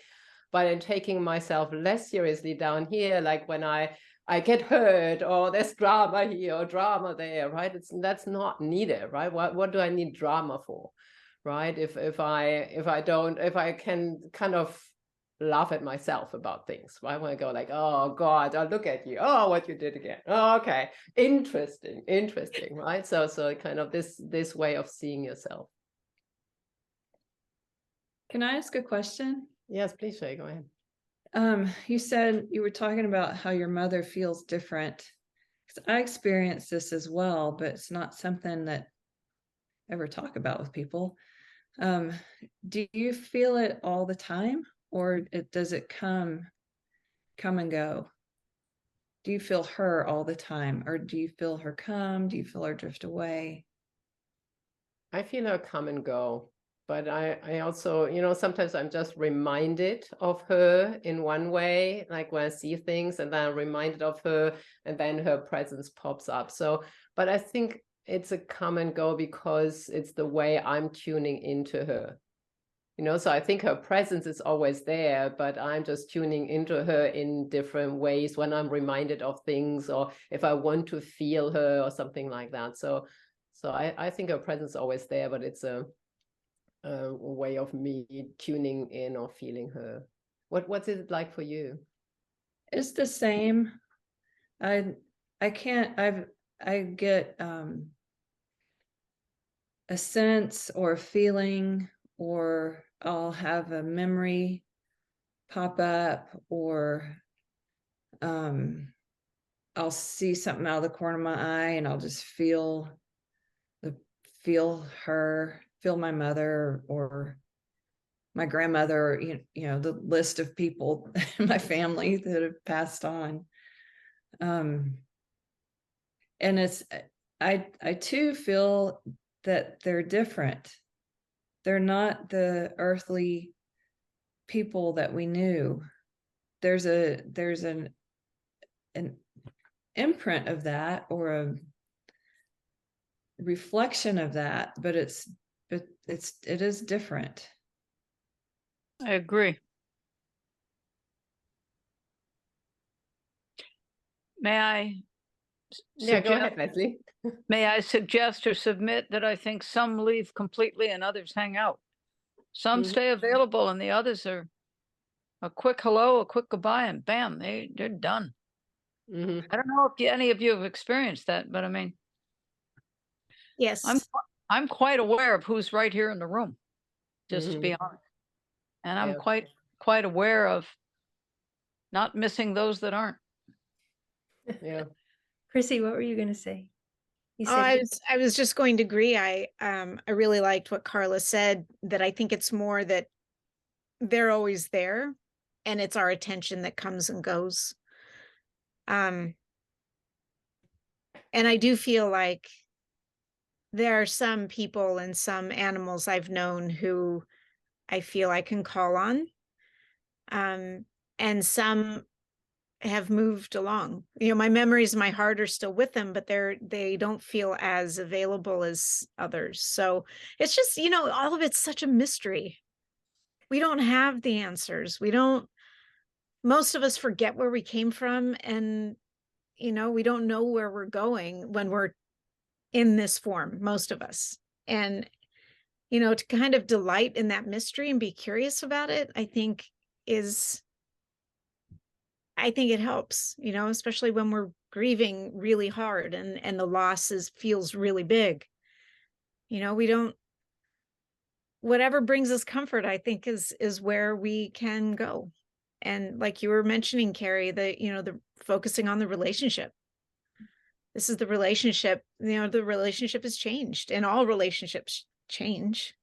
but I'm taking myself less seriously down here. Like when I get hurt, or there's drama here or drama there, right? That's not needed, right? What do I need drama for, right? If I can kind of laugh at myself about things, right? When I go like, oh God, I'll look at you. Oh, what you did again. Oh, okay. Interesting, right? So kind of this way of seeing yourself. Can I ask a question? Yes, please, Shay, go ahead. You said you were talking about how your mother feels different. I experienced this as well, but it's not something that I ever talk about with people. Do you feel it all the time, or does it come and go? Do you feel her all the time, or do you feel her come? Do you feel her drift away? I feel her come and go, but I also, you know, sometimes I'm just reminded of her in one way, like when I see things and then I'm reminded of her and then her presence pops up. So, but I think it's a come and go because it's the way I'm tuning into her. You know, so I think her presence is always there, but I'm just tuning into her in different ways when I'm reminded of things or if I want to feel her or something like that. So I think her presence is always there, but it's a way of me tuning in or feeling her. What's it like for you? It's the same. I get a sense or a feeling, or I'll have a memory pop up, or I'll see something out of the corner of my eye and I'll just feel her, feel my mother or my grandmother, or, you know, the list of people in my family that have passed on. And I too feel that they're different. They're not the earthly people that we knew. There's an imprint of that, or a reflection of that, but it is different. I agree. May I? Yeah, go ahead, Leslie. May I suggest or submit that I think some leave completely and others hang out. Some stay available and the others are a quick hello, a quick goodbye, and bam, they're done. I don't know if any of you have experienced that, but I mean, Yes. I'm quite aware of who's right here in the room, just to be honest. And I'm quite aware of not missing those that aren't. Yeah. Crissi, what were you going to say? You I said was just going to agree. I really liked what Carla said, that I think it's more that they're always there and it's our attention that comes and goes. And I do feel like there are some people and some animals I've known who I feel I can call on. and some have moved along. My memories in my heart are still with them, but they don't feel as available as others. So it's just, all of it's such a mystery. We don't have the answers. Most of us forget where we came from, and we don't know where we're going when we're in this form, most of us. And to kind of delight in that mystery and be curious about it, I think it helps, especially when we're grieving really hard and the loss feels really big. We don't, whatever brings us comfort, I think is where we can go. And like you were mentioning, Carrie, the focusing on the relationship. This is the relationship, the relationship has changed, and all relationships change.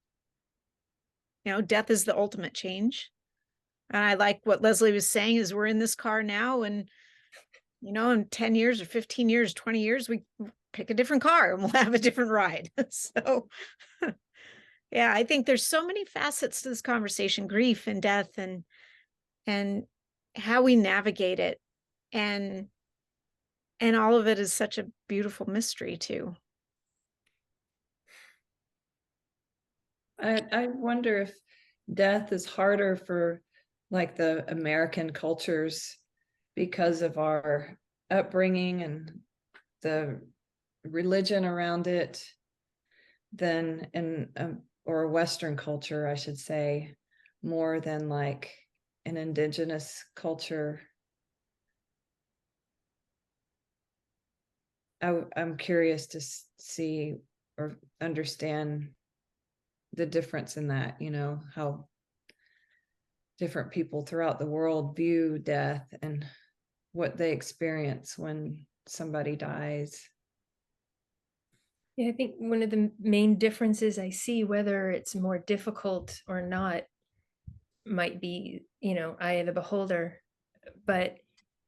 Death is the ultimate change. And I like what Leslie was saying is we're in this car now, and in 10 years or 15 years, 20 years, we pick a different car and we'll have a different ride. So yeah, I think there's so many facets to this conversation, grief and death, and how we navigate it. And all of it is such a beautiful mystery too. I wonder if death is harder for like the American cultures because of our upbringing and the religion around it than in or Western culture, I should say, more than like an indigenous culture. I'm curious to see or understand the difference in that, how different people throughout the world view death and what they experience when somebody dies. Yeah, I think one of the main differences I see, whether it's more difficult or not, might be, eye of the beholder. But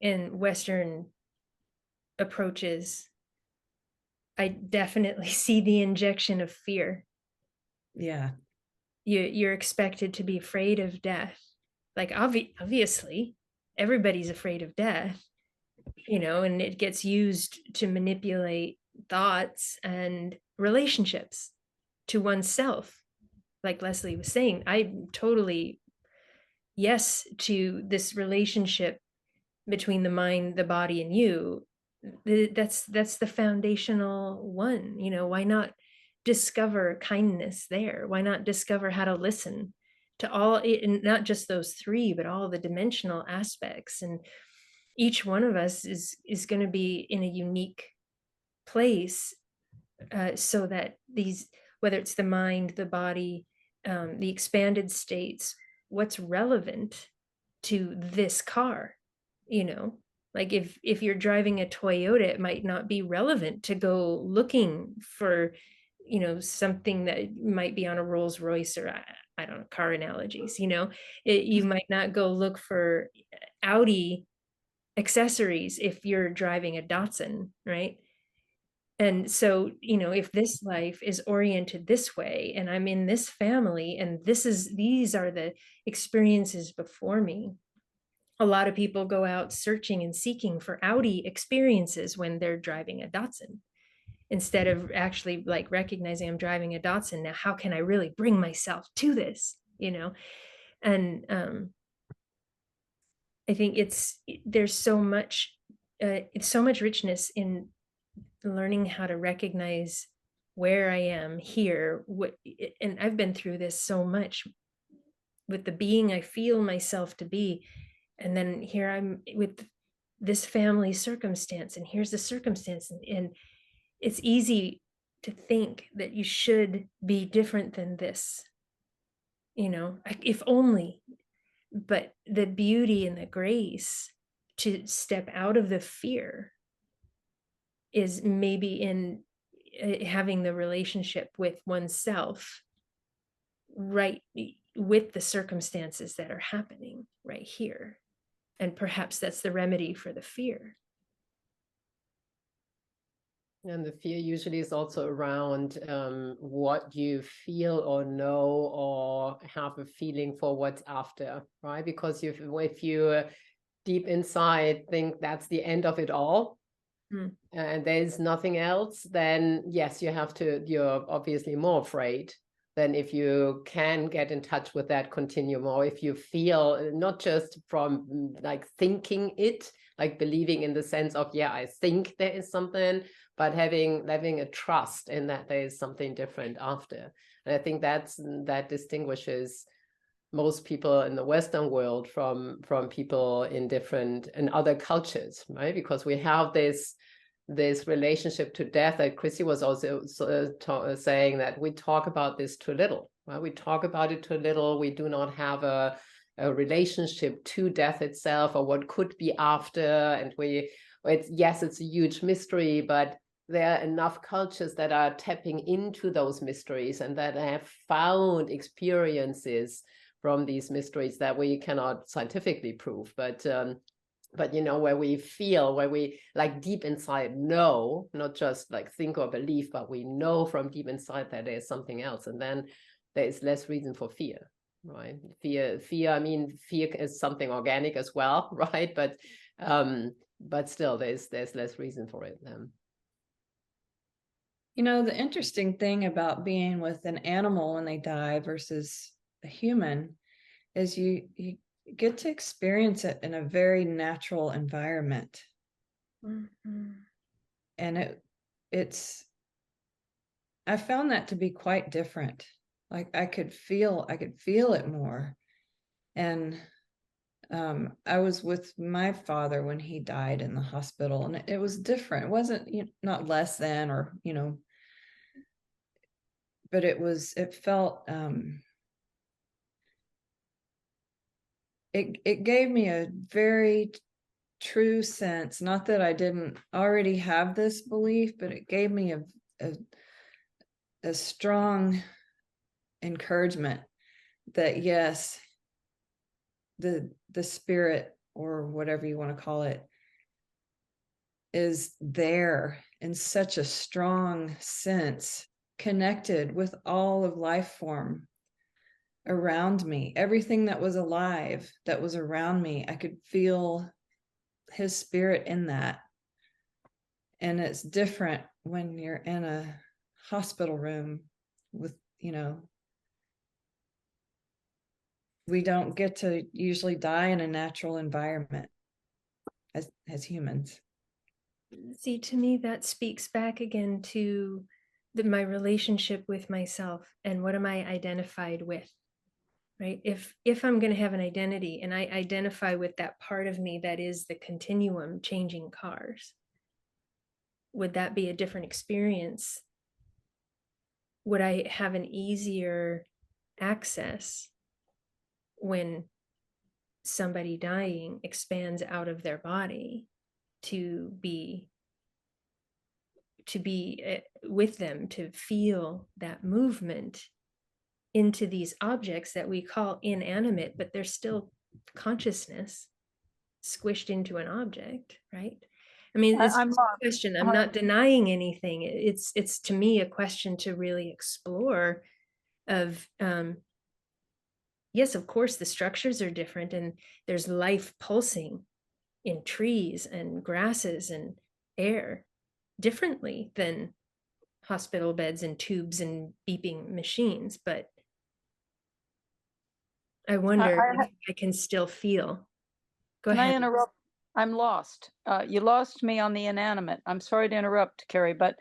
in Western approaches, I definitely see the injection of fear. Yeah. You're expected to be afraid of death. Like obviously, everybody's afraid of death, and it gets used to manipulate thoughts and relationships to oneself. Like Leslie was saying, I'm totally yes to this relationship between the mind, the body, and you. That's the foundational one. Why not discover kindness there? Why not discover how to listen to all it, and not just those three, but all the dimensional aspects? And each one of us is going to be in a unique place, so that these, whether it's the mind, the body, the expanded states, what's relevant to this car, like if you're driving a Toyota, it might not be relevant to go looking for something that might be on a Rolls Royce, or I don't know, car analogies. You might not go look for Audi accessories if you're driving a Datsun, right? And so, if this life is oriented this way, and I'm in this family, and these are the experiences before me. A lot of people go out searching and seeking for Audi experiences when they're driving a Datsun, instead of actually like recognizing I'm driving a Datsun. Now, how can I really bring myself to this, And I think there's so much, it's so much richness in learning how to recognize where I am here. And I've been through this so much with the being I feel myself to be. And then here I'm with this family circumstance, and here's the circumstance. And it's easy to think that you should be different than this, if only. But the beauty and the grace to step out of the fear is maybe in having the relationship with oneself right with the circumstances that are happening right here. And perhaps that's the remedy for the fear. And the fear usually is also around what you feel or know or have a feeling for what's after, right? Because if you deep inside think that's the end of it all, and there's nothing else, then yes, you're obviously more afraid than if you can get in touch with that continuum, or if you feel not just from like thinking it, like believing in the sense of, yeah, I think there is something, but having a trust in that there is something different after. And I think that distinguishes most people in the Western world from people in other cultures, right? Because we have this relationship to death that Crissi was also saying, that we talk about this too little, right? We talk about it too little. We do not have a relationship to death itself or what could be after. And it's a huge mystery, but there are enough cultures that are tapping into those mysteries and that have found experiences from these mysteries that we cannot scientifically prove, but where we like deep inside know, not just like think or believe, but we know from deep inside that there's something else, and then there is less reason for fear, right? Fear, I mean, fear is something organic as well, right? But still there's less reason for it. The interesting thing about being with an animal when they die versus a human is you get to experience it in a very natural environment. And I found that to be quite different. Like I could feel it more. And I was with my father when he died in the hospital, and it was different. It wasn't not less than, or but it felt it gave me a very true sense, not that I didn't already have this belief, but it gave me a strong encouragement that yes, the spirit, or whatever you want to call it, is there in such a strong sense, connected with all of life form around me. Everything that was alive, that was around me, I could feel his spirit in that. And it's different when you're in a hospital room with, we don't get to usually die in a natural environment as humans. See, to me, that speaks back again to my relationship with myself and what am I identified with, right? If I'm going to have an identity and I identify with that part of me that is the continuum changing cars, would that be a different experience? Would I have an easier access when somebody dying expands out of their body to be with them, to feel that movement into these objects that we call inanimate, but they're still consciousness squished into an object, right? I mean, it's just a question. I'm not denying anything. It's to me a question to really explore of, yes, of course, the structures are different and there's life pulsing in trees and grasses and air differently than hospital beds and tubes and beeping machines. But I wonder if I can still feel. Go ahead. Can I interrupt? I'm lost. You lost me on the inanimate. I'm sorry to interrupt, Carrie, but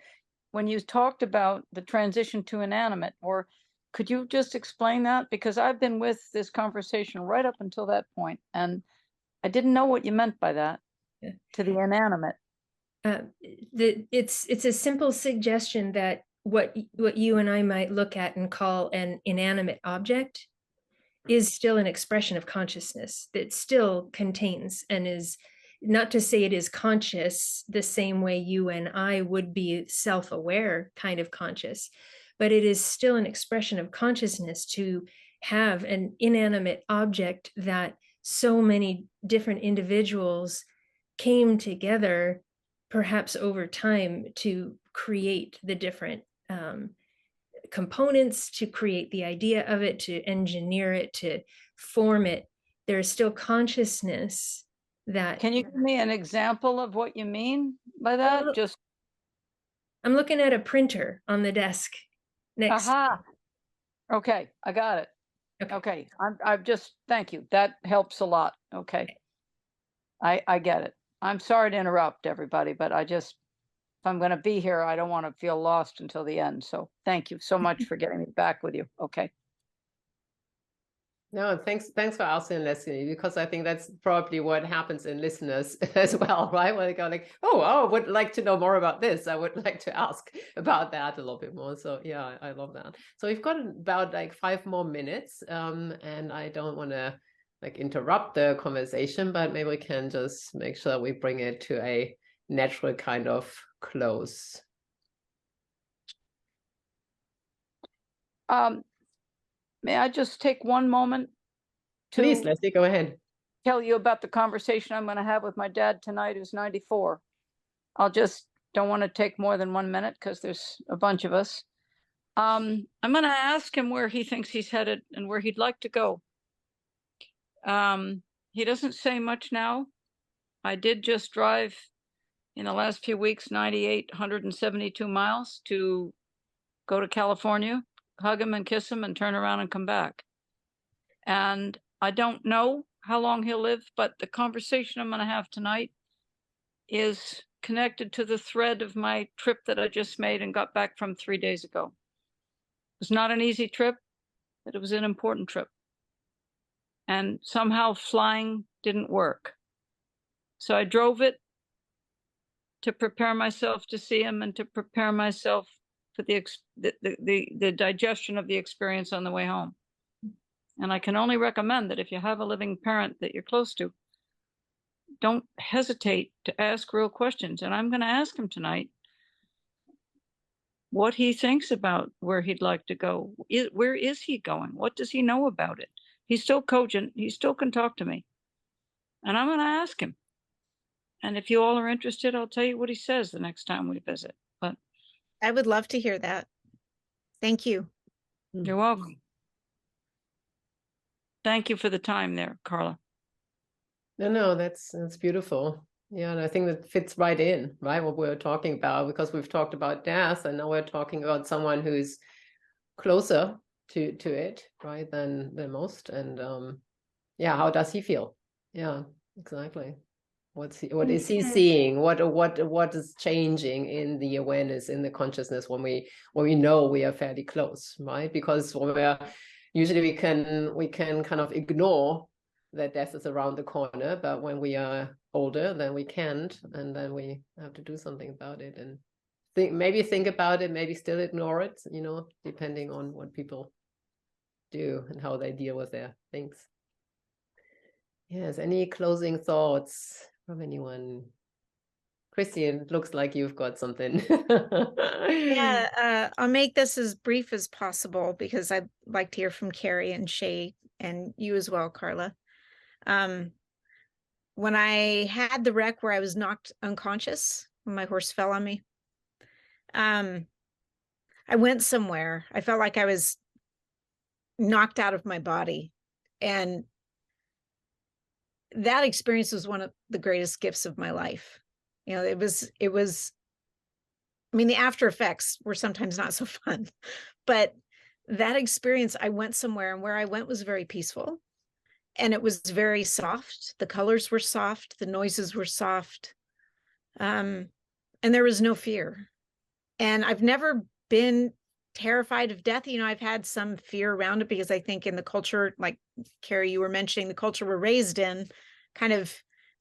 when you talked about the transition to inanimate, or could you just explain that? Because I've been with this conversation right up until that point, and I didn't know what you meant by that, to the inanimate. It's a simple suggestion that what you and I might look at and call an inanimate object is still an expression of consciousness that still contains, and is not to say it is conscious the same way you and I would be self-aware kind of conscious, but it is still an expression of consciousness to have an inanimate object that so many different individuals came together perhaps over time to create the different components, to create the idea of it, to engineer it, to form it. There is still consciousness that. Can you give me an example of what you mean by that? Just I'm looking at a printer on the desk next. aha. Okay, I got it. Okay, I've just, thank you. That helps a lot. Okay. I get it. I'm sorry to interrupt everybody, but I just, if I'm going to be here, I don't want to feel lost until the end. So thank you so much for getting me back with you. Okay. No, thanks for asking, Leslie, because I think that's probably what happens in listeners as well, right? When they go like, oh, I would like to know more about this. I would like to ask about that a little bit more. So yeah, I love that. So we've got about like 5 more minutes, and I don't want to like interrupt the conversation, but maybe we can just make sure we bring it to a natural kind of close. May I just take one moment to Please, Leslie, go ahead. tell you about the conversation I'm going to have with my dad tonight, who's 94. I'll just don't want to take more than 1 minute because there's a bunch of us. I'm going to ask him where he thinks he's headed and where he'd like to go. He doesn't say much now. I did just drive in the last few weeks 9,872 miles to go to California, hug him and kiss him and turn around and come back. And I don't know how long he'll live, but the conversation I'm going to have tonight is connected to the thread of my trip that I just made and got back from 3 days ago. It was not an easy trip, but it was an important trip. And somehow flying didn't work. So I drove it to prepare myself to see him and to prepare myself for the digestion of the experience on the way home. And I can only recommend that if you have a living parent that you're close to, don't hesitate to ask real questions. And I'm going to ask him tonight what he thinks about where he'd like to go. Where is he going? What does he know about it? He's still cogent. He still can talk to me. And I'm going to ask him. And if you all are interested, I'll tell you what he says the next time we visit. But I would love to hear that. Thank you. You're welcome. Thank you for the time there, Carla. No, that's beautiful. Yeah, and I think that fits right in, right, what we're talking about, because we've talked about death, and now we're talking about someone who's closer to it, right, than most. And yeah, how does he feel? Yeah, exactly. What is he seeing? What is changing in the awareness, in the consciousness when we know we are fairly close, right? Because when we're usually we can kind of ignore that death is around the corner, but when we are older, then we can't, and then we have to do something about it, and think about it, maybe still ignore it, depending on what people do and how they deal with their things. Yes, any closing thoughts from anyone? Crissi, it looks like you've got something. Yeah, I'll make this as brief as possible because I'd like to hear from Carrie and Shay and you as well, Carla. When I had the wreck where I was knocked unconscious, when my horse fell on me, I went somewhere. I felt like I was knocked out of my body. And that experience was one of the greatest gifts of my life. It was, I mean, the after effects were sometimes not so fun, but that experience, I went somewhere, and where I went was very peaceful, and it was very soft. The colors were soft, the noises were soft, and there was no fear. And I've never been terrified of death. I've had some fear around it because I think in the culture, like Carrie, you were mentioning, the culture we're raised in kind of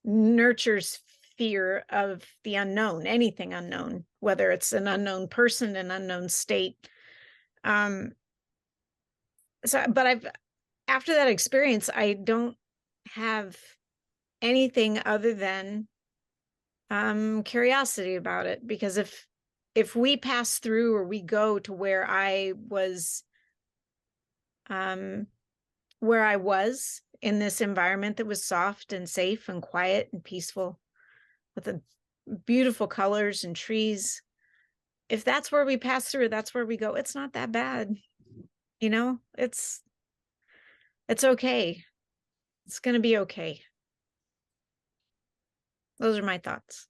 nurtures fear of the unknown, anything unknown, whether it's an unknown person, an unknown state. But after that experience, I don't have anything other than curiosity about it, because if we pass through or we go to where I was in this environment that was soft and safe and quiet and peaceful, with the beautiful colors and trees, if that's where we pass through, that's where we go. It's not that bad. You know, it's okay. It's going to be okay. Those are my thoughts.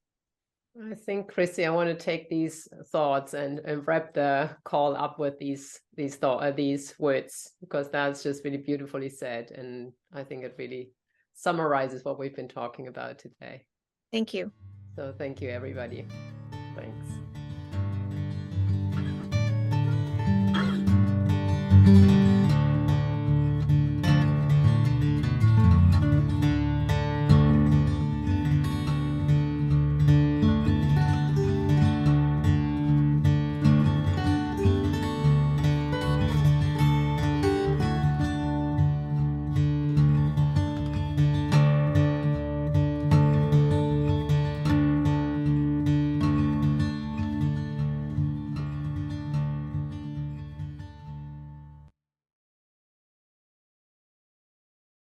I think, Crissi, I want to take these thoughts and wrap the call up with these words, because that's just really beautifully said. And I think it really summarizes what we've been talking about today. Thank you. So thank you, everybody.